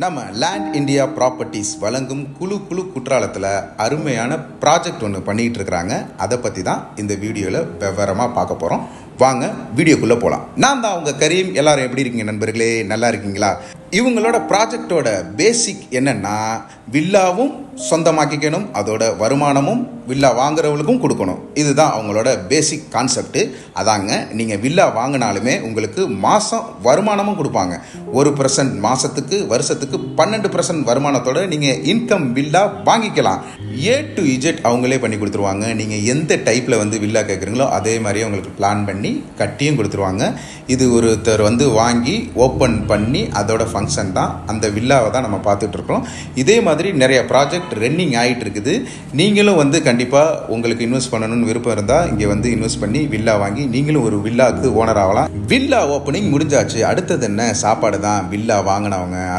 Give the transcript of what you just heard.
நம்ம land India properties வழங்கும் குழு குற்றாலத்தில் அருமையான ப்ராஜெக்ட் ஒன்று பண்ணிகிட்டு இருக்கிறாங்க. அதை பற்றி தான் இந்த வீடியோவில் விவரமாக பார்க்க போகிறோம். வாங்க வீடியோக்குள்ளே போகலாம். நான் தான் உங்கள் கரீம். எல்லாரும் எப்படி இருக்கீங்க நண்பர்களே? நல்லா இருக்கீங்களா? இவங்களோட ப்ராஜெக்டோட பேசிக் என்னென்னா, வில்லாவும் சொந்தமாக்கிக்கணும், அதோட வருமானமும் வில்லா வாங்குறவங்களுக்கும் கொடுக்கணும். இதுதான் அவங்களோட பேசிக் கான்செப்ட்டு. அதாங்க, நீங்கள் வில்லா வாங்கினாலுமே உங்களுக்கு மாதம் வருமானமும் கொடுப்பாங்க. 1% மாதத்துக்கு, வருஷத்துக்கு 12% வருமானத்தோட நீங்கள் இன்கம் வில்லா வாங்கிக்கலாம். A to Z அவங்களே பண்ணி கொடுத்துருவாங்க. நீங்கள் எந்த டைப்பில் வில்லா கேட்குறீங்களோ அதே மாதிரியே உங்களுக்கு பிளான் பண்ணி கட்டியும் கொடுத்துருவாங்க. இது ஒருத்தர் வாங்கி ஓப்பன் பண்ணி அதோட ஃபங்க்ஷன் தான், அந்த வில்லாவை தான் நம்ம பார்த்துட்ருக்கோம். இதே மாதிரி நிறைய ப்ராஜெக்ட் ரன்னிங் ஆகிட்டு இருக்குது. நீங்களும் கண்டிப்பாக உங்களுக்கு இன்வெஸ்ட் பண்ணணும்னு விருப்பம் இருந்தால் இங்கே இன்வெஸ்ட் பண்ணி வில்லா வாங்கி நீங்களும் ஒரு வில்லாவுக்கு ஓனர் ஆகலாம். வில்லா ஓப்பனிங் முடிஞ்சாச்சு. அடுத்தது என்ன? சாப்பாடு தான். வில்லா வாங்கினவங்க அது